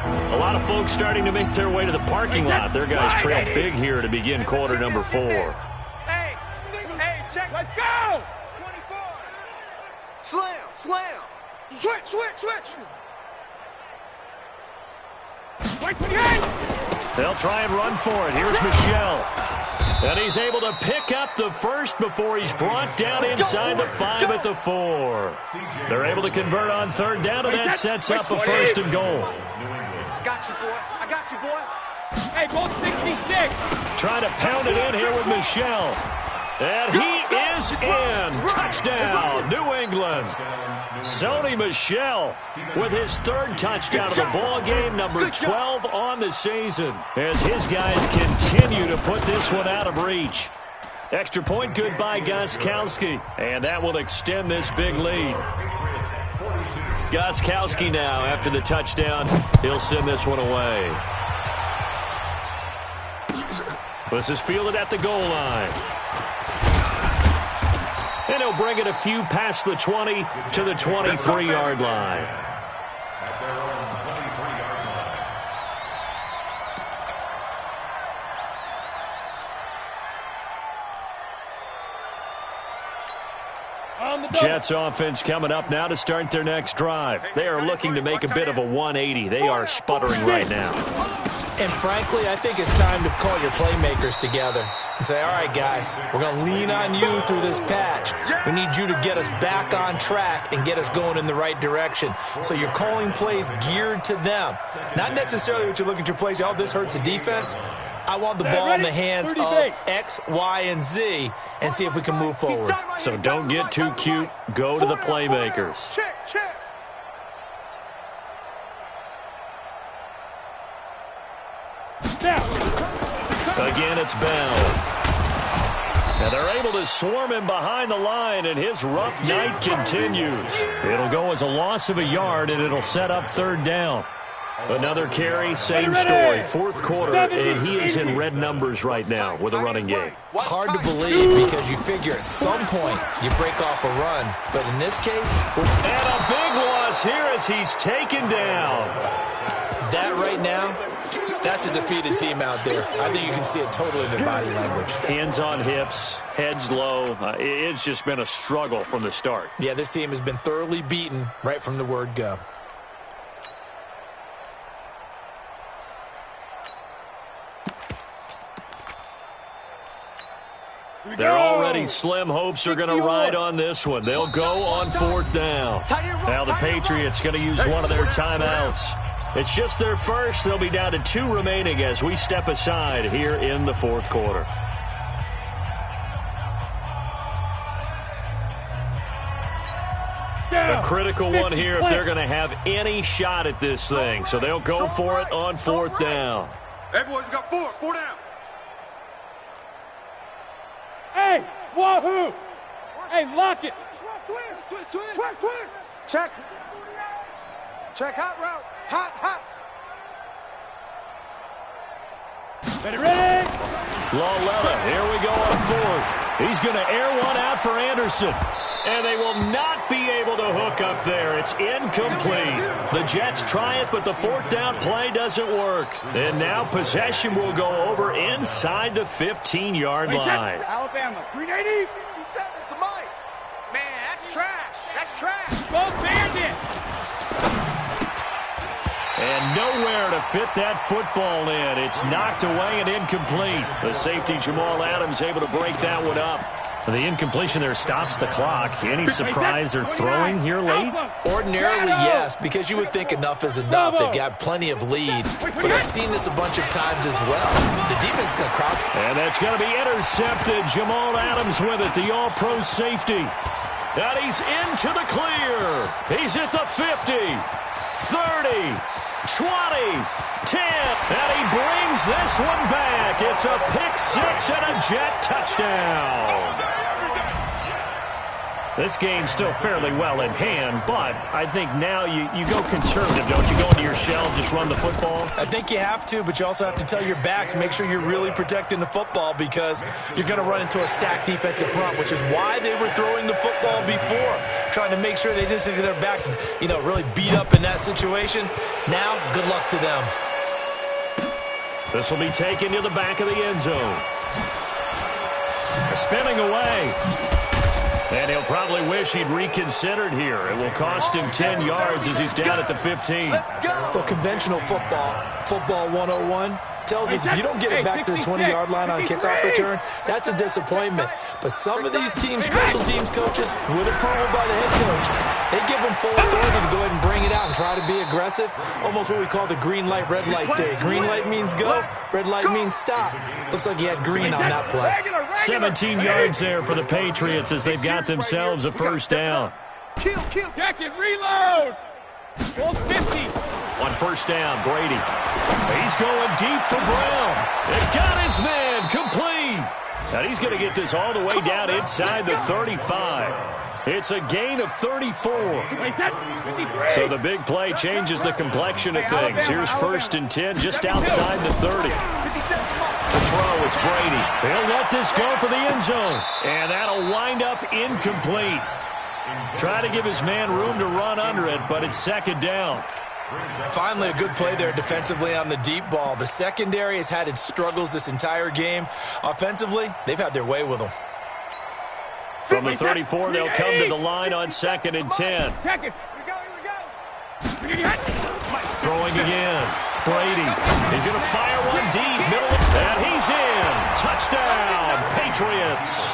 A lot of folks starting to make their way to the parking lot. Their guys trail big here to begin quarter number 4. Hey, check. Let's go! 24. Slam. Switch. They'll try and run for it. Here's Michelle. And he's able to pick up the first before he's brought down inside the 5 at the 4. They're able to convert on third down, and that sets up a 1st and goal. I got you, boy. Hey, ball 66. Trying to pound it in here with Michelle. And he is in. Touchdown, New England. Sony Michel with his 3rd touchdown of the ball game, number 12 on the season, as his guys continue to put this one out of reach. Extra point good by Gostkowski, and that will extend this big lead. Gostkowski now, after the touchdown, he'll send this one away. This is fielded at the goal line. And he'll bring it a few past the 20 to the 23-yard line. Jets offense coming up now to start their next drive. They are looking to make a bit of a 180. They are sputtering right now. And frankly, I think it's time to call your playmakers together and say, all right, guys, we're going to lean on you through this patch. We need you to get us back on track and get us going in the right direction. So you're calling plays geared to them. Not necessarily what you look at your plays, oh, this hurts the defense. I want the ball in the hands of X, Y, and Z and see if we can move forward. So don't get too cute. Go to the playmakers. Check. Again, it's Bell. And they're able to swarm him behind the line, and his rough night continues. It'll go as a loss of a yard, and it'll set up 3rd down. Another carry, same story. 4th quarter, and he is in red numbers right now with a running game. Hard to believe because you figure at some point you break off a run. But in this case... And a big loss here as he's taken down. That right now, that's a defeated team out there. I think you can see it totally in their body language. Hands on hips, heads low. It's just been a struggle from the start. Yeah, this team has been thoroughly beaten right from the word go. Their already slim hopes are going to ride on this one. They'll go on 4th down. Now the Patriots going to use one of their timeouts. It's just their first. They'll be down to 2 remaining as we step aside here in the 4th quarter. A critical one here if they're going to have any shot at this thing. So they'll go for it on 4th down. Hey, boys, we got 4 down. Hey, wahoo! Hey, lock it! Twist! Check, hot route. Hot. Ready? Lawletta, here we go on 4th. He's going to air one out for Anderson. And they will not be able to hook up there. It's incomplete. The Jets try it, but the 4th down play doesn't work. And now possession will go over inside the 15-yard line. Alabama, 380. 57 to Mike. Man, that's trash. Go Bandit. And nowhere to fit that football in. It's knocked away and incomplete. The safety, Jamal Adams, able to break that one up. The incompletion there stops the clock. Any surprise they're throwing here late? Ordinarily, yes, because you would think enough is enough. They've got plenty of lead. But I've seen this a bunch of times as well. The defense is going to crouch. And that's going to be intercepted. Jamal Adams with it, the all-pro safety. And he's into the clear. He's at the 50, 30, 20, 10, and he brings this one back. It's a pick 6 and a Jet touchdown. This game's still fairly well in hand, but I think now you go conservative, don't you? Go into your shell, just run the football? I think you have to, but you also have to tell your backs, make sure you're really protecting the football because you're going to run into a stacked defensive front, which is why they were throwing the football before, trying to make sure they just get their backs, really beat up in that situation. Now, good luck to them. This will be taken to the back of the end zone. Spinning away. And he'll probably wish he'd reconsidered here. It will cost him 10 yards as he's down at the 15. Well, conventional football 101, tells us if you don't get it back to the 20-yard line on a kickoff return, that's a disappointment. But some of these teams, special teams coaches, with approval by the head coach, they give them full authority to go ahead and bring it out and try to be aggressive, almost what we call the green light, red light theory. Green light means go, red light means stop. Looks like he had green on that play. 17 yards there for the Patriots as they've got themselves a first down. Check it, reload! Full 50. On first down, Brady. He's going deep for Brown. It got his man complete. And he's going to get this all the way down inside the 35. It's a gain of 34. So the big play changes the complexion of things. Here's first and 10 just outside the 30. To throw, it's Brady. He'll let this go for the end zone. And that'll wind up incomplete. Try to give his man room to run under it, but it's second down. Finally, a good play there defensively on the deep ball. The secondary has had its struggles this entire game. Offensively, they've had their way with them. From the 34, they'll come to the line on second and 10. Check it. Here we go. Throwing again. Brady. He's going to fire one deep. Middle. And he's in. Touchdown, Patriots.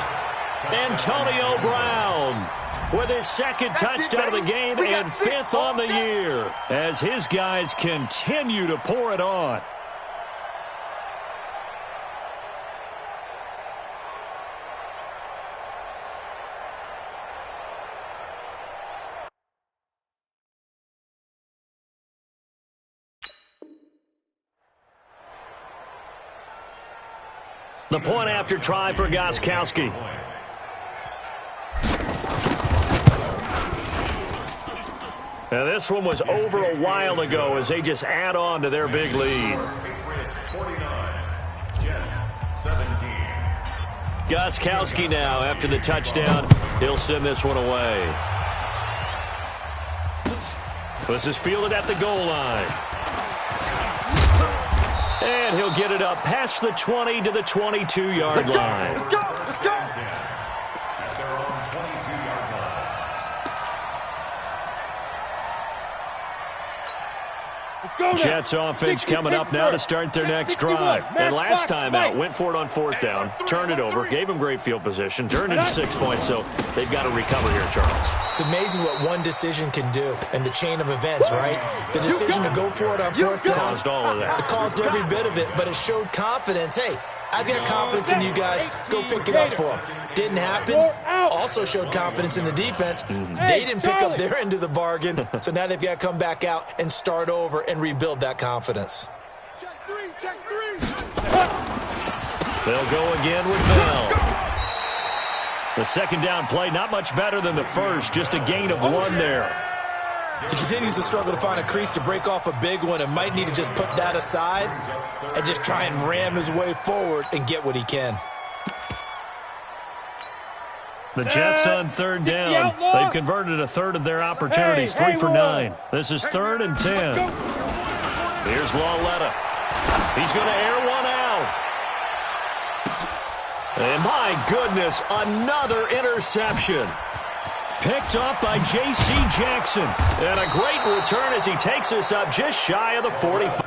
Antonio Brown with his second touchdown of the game and fifth on the year as his guys continue to pour it on. The point after try for Gostkowski. Now this one was over a while ago as they just add on to their big lead. Gostkowski now after the touchdown. He'll send this one away. This is fielded at the goal line. And he'll get it up past the 20 to the 22-yard line. Let's go! Let's go! At their own 22-yard line. Jets offense coming up now to start their next drive. And last time out, went for it on fourth down, turned it over, gave them great field position, turned into 6 points, so they've got to recover here, Charles. It's amazing what one decision can do in the chain of events, right? The decision to go for it on fourth down. Caused all of that. It caused every bit of it, but it showed confidence. Hey, I've got confidence in you guys. Go pick it up for them. Didn't happen. Also showed confidence in the defense. They didn't pick up their end of the bargain, so now they've got to come back out and start over and rebuild that confidence. Check three. They'll go again with Bell. The second down play, not much better than the first, just a gain of one there. He continues to struggle to find a crease to break off a big one and might need to just put that aside and just try and ram his way forward and get what he can. The Jets on third down. They've converted a third of their opportunities, 3 for 9. This is 3rd and 10. Here's Lawletta. He's going to air one out. And my goodness, another interception. Picked up by J.C. Jackson. And a great return as he takes us up just shy of the 45.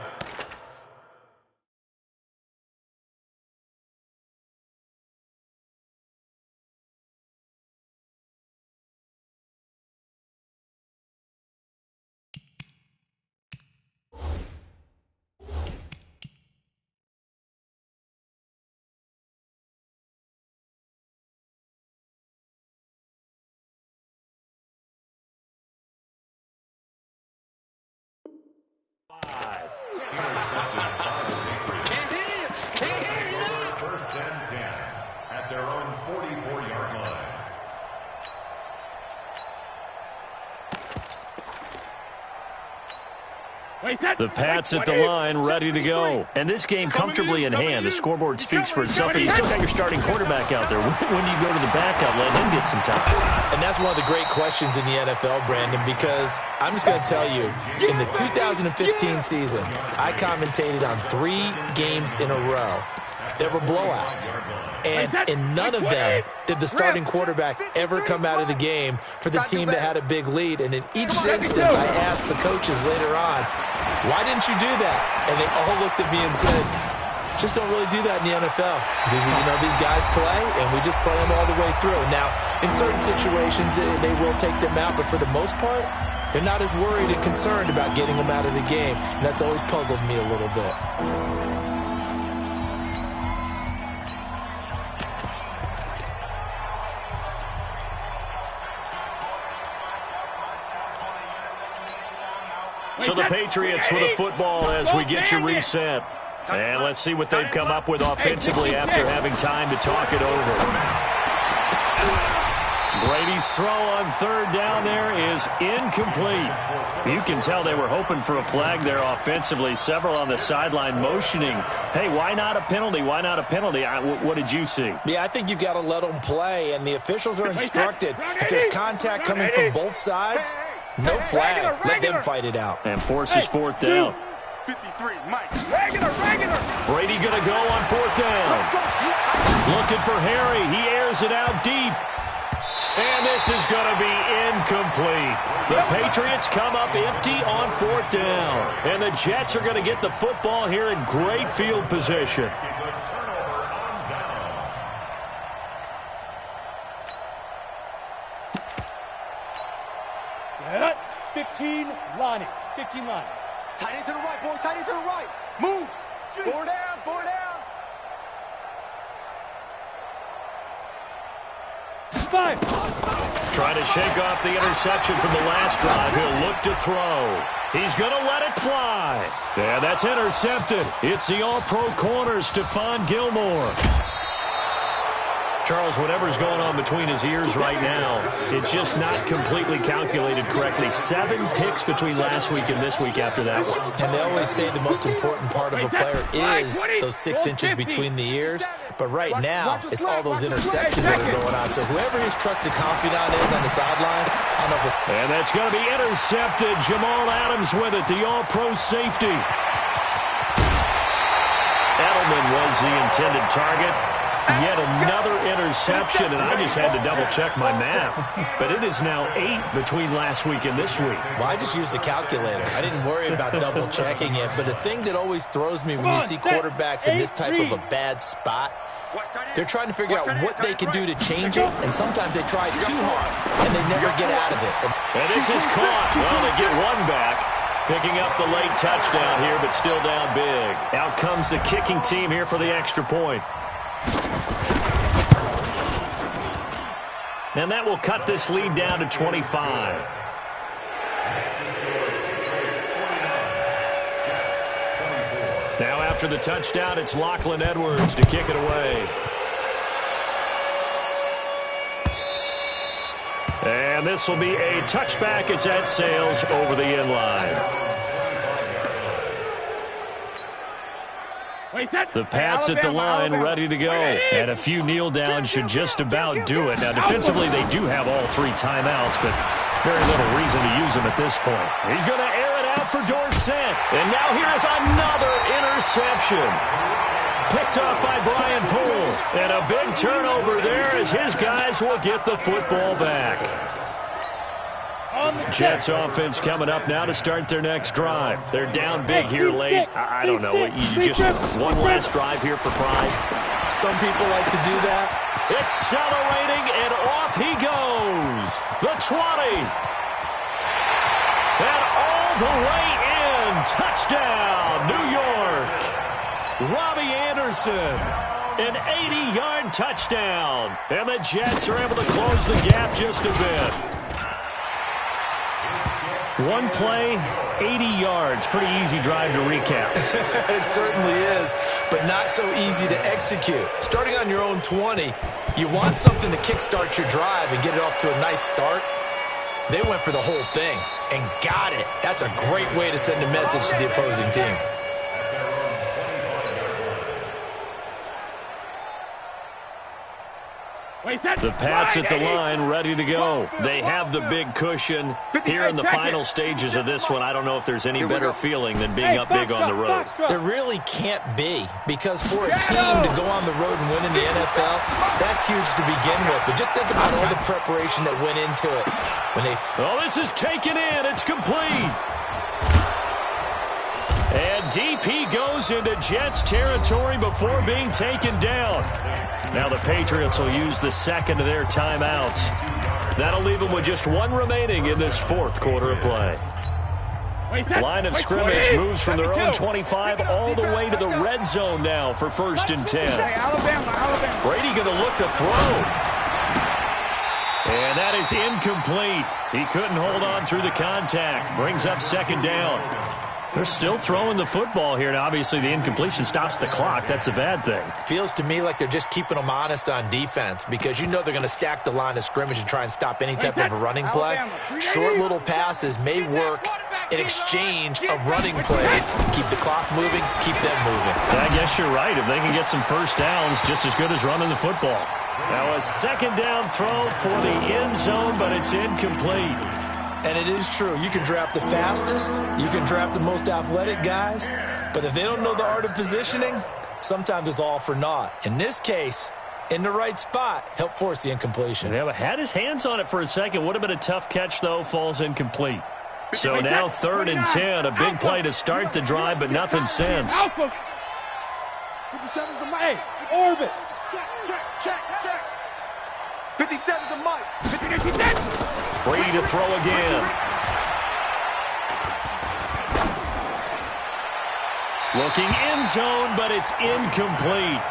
The Pats at the line, ready to go. And this game comfortably in hand. The scoreboard speaks for itself, but you still got your starting quarterback out there. When do you go to the backup, let him get some time? And that's one of the great questions in the NFL, Brandon, because I'm just going to tell you, in the 2015 season, I commentated on 3 games in a row. There were blowouts. And in none of them did the starting quarterback ever come out of the game for the team that had a big lead. And in each instance, I asked the coaches later on, why didn't you do that? And they all looked at me and said, just don't really do that in the NFL. You know, these guys play, and we just play them all the way through. Now, in certain situations, they will take them out, but for the most part, they're not as worried and concerned about getting them out of the game. And that's always puzzled me a little bit. So the Patriots with a football as we get you reset. And let's see what they've come up with offensively after having time to talk it over. Brady's throw on 3rd down there is incomplete. You can tell they were hoping for a flag there offensively. Several on the sideline motioning, hey, why not a penalty? Why not a penalty? What did you see? Yeah, I think you've got to let them play, and the officials are instructed. If there's contact coming from both sides, no flag. Let them fight it out. And forces 4th down. 53, Mike. Brady going to go on 4th down. Looking for Harry. He airs it out deep. And this is going to be incomplete. The Patriots come up empty on 4th down. And the Jets are going to get the football here in great field position. Set. 15, Lonnie. 15, Lonnie. Tight end to the right, boy. Tight end to the right. Move. 4 down, 4 down. 5. Trying to shake off the interception from the last drive. He'll look to throw. He's going to let it fly. Yeah, that's intercepted. It's the all-pro corner, Stephon Gilmore. Charles, whatever's going on between his ears right now, it's just not completely calculated correctly. 7 picks between last week and this week after that one. And they always say the most important part of a player is those 6 inches between the ears. But right now, it's all those interceptions that are going on. So whoever his trusted confidant is on the sideline, I don't know if and that's going to be intercepted. Jamal Adams with it, the all-pro safety. Edelman was the intended target. Yet another interception, and I just had to double-check my math. But it is now 8 between last week and this week. Well, I just used a calculator. I didn't worry about double-checking it. But the thing that always throws me when you see quarterbacks in this type of a bad spot, they're trying to figure out what they can do to change it, and sometimes they try too hard, and they never get out of it. And this is caught. Well, they get one back. Picking up the late touchdown here, but still down big. Out comes the kicking team here for the extra point. And that will cut this lead down to 25. Now after the touchdown, it's Lachlan Edwards to kick it away. And this will be a touchback as that sails over the end line. The Pats at the line ready to go. And a few kneel downs should just about do it. Now, defensively, they do have all 3 timeouts, but very little reason to use them at this point. He's going to air it out for Dorsett. And now here's another interception. Picked up by Brian Poole. And a big turnover there as his guys will get the football back. Jets offense coming up now to start their next drive. They're down big here late. I don't know. You just one last drive here for pride. Some people like to do that. Accelerating, and off he goes. The 20. And all the way in. Touchdown, New York. Robbie Anderson. An 80-yard touchdown. And the Jets are able to close the gap just a bit. One play, 80 yards. Pretty easy drive to recap. It certainly is, but not so easy to execute. Starting on your own 20, you want something to kickstart your drive and get it off to a nice start. They went for the whole thing. and got it. That's a great way to send a message to the opposing team. The Pats at the line, ready to go. They have the big cushion. Here in the final stages of this one, I don't know if there's any better feeling than being up big on the road. There really can't be, because for a team to go on the road and win in the NFL, that's huge to begin with. But just think about all the preparation that went into it. Oh, this is taken in. It's complete. And DP goes into Jets territory before being taken down. Now the Patriots will use the second of their timeouts. That'll leave them with just one remaining in this fourth quarter of play. Line of scrimmage moves from their own 25 all the way to the red zone now for 1st and 10. Brady going to look to throw. And that is incomplete. He couldn't hold on through the contact. Brings up 2nd down. They're still throwing the football here. Now, obviously, the incompletion stops the clock. That's a bad thing. Feels to me like they're just keeping them honest on defense, because you know they're going to stack the line of scrimmage and try and stop any type of a running play. Short little passes may work in exchange of running plays. Keep the clock moving, keep them moving. I guess you're right. If they can get some first downs, just as good as running the football. Now, a 2nd down throw for the end zone, but it's incomplete. And it is true. You can draft the fastest. You can draft the most athletic guys. But if they don't know the art of positioning, sometimes it's all for naught. In this case, in the right spot, help force the incompletion. Yeah, but had his hands on it for a second. Would have been a tough catch, though. Falls incomplete. So now 3rd and 10. A big play to start the drive, but nothing since. 57's the mic. Orbit. Check. 57's the mic. Brady to throw again. Looking end zone, but it's incomplete.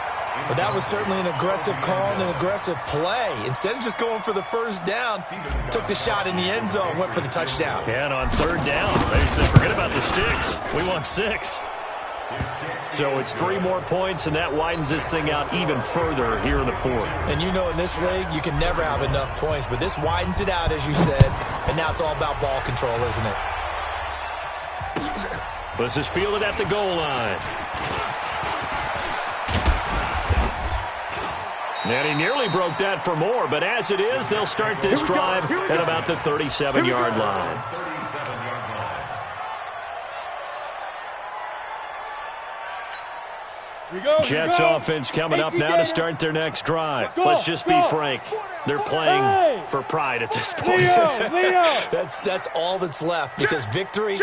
But that was certainly an aggressive call and an aggressive play. Instead of just going for the first down, took the shot in the end zone, went for the touchdown. Yeah, and on 3rd down, they said, forget about the sticks. We want 6. So it's 3 more points, and that widens this thing out even further here in the 4th. And you know in this league, you can never have enough points, but this widens it out, as you said, and now it's all about ball control, isn't it? This is fielded at the goal line. And he nearly broke that for more, but as it is, they'll start this drive at about the 37-yard line. Jets offense coming up now to start their next drive. Let's just be frank. They're playing for pride at this point. That's all that's left, because victory,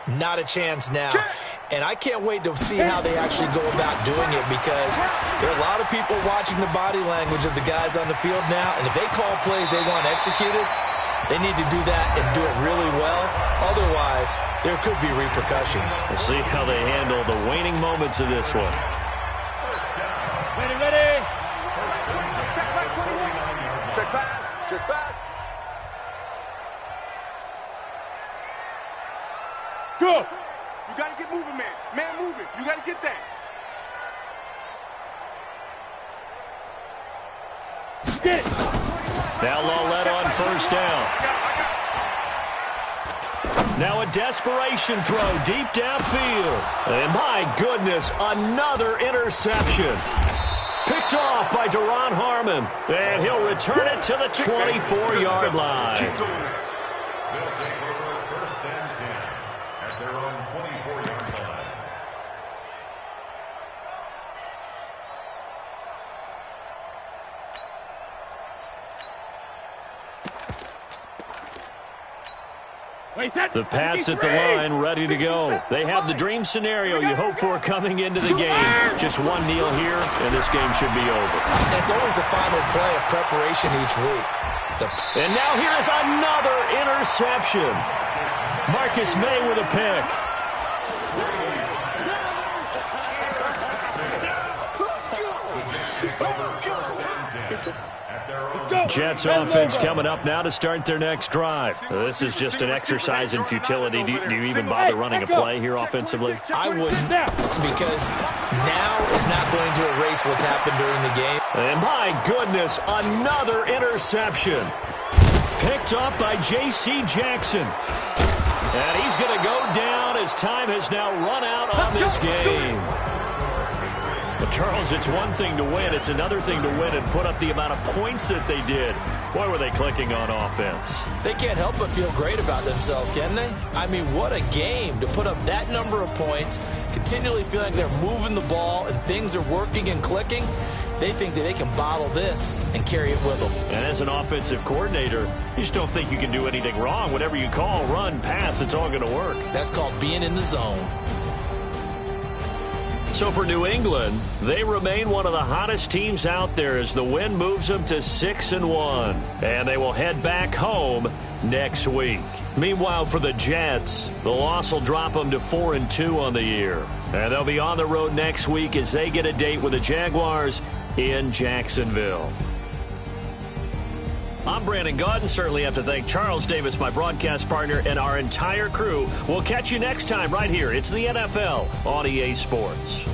not a chance now. And I can't wait to see how they actually go about doing it, because there are a lot of people watching the body language of the guys on the field now, and if they call plays they want executed, they need to do that and do it really well. Otherwise, there could be repercussions. We'll see how they handle the waning moments of this one. Ready. Check back 21. Check back. Good. You got to get moving, man. Man moving. You got to get that. Get it. Now Lawlett on 1st down. Now a desperation throw deep downfield. And my goodness, another interception. Picked off by Deron Harmon. And he'll return it to the 24-yard line. They'll take over 1st and 10 at their own 24-yard line. The Pats at the line, ready to go. They have the dream scenario you hope for coming into the game. Just one kneel here, and this game should be over. That's always the final play of preparation each week. And now here's another interception. Marcus May with a pick. Jets offense coming up now to start their next drive. This is just an exercise in futility. Do you even bother running a play here offensively? I wouldn't, because now is not going to erase what's happened during the game. And my goodness, another interception. Picked up by J.C. Jackson. And he's going to go down as time has now run out on this game. But Charles, it's one thing to win. It's another thing to win and put up the amount of points that they did. Boy, were they clicking on offense. They can't help but feel great about themselves, can they? I mean, what a game to put up that number of points, continually feeling like they're moving the ball and things are working and clicking. They think that they can bottle this and carry it with them. And as an offensive coordinator, you just don't think you can do anything wrong. Whatever you call, run, pass, it's all going to work. That's called being in the zone. So for New England, they remain one of the hottest teams out there as the win moves them to 6-1. And they will head back home next week. Meanwhile, for the Jets, the loss will drop them to 4-2 on the year. And they'll be on the road next week as they get a date with the Jaguars in Jacksonville. I'm Brandon Gaudin. Certainly have to thank Charles Davis, my broadcast partner, and our entire crew. We'll catch you next time right here. It's the NFL on EA Sports.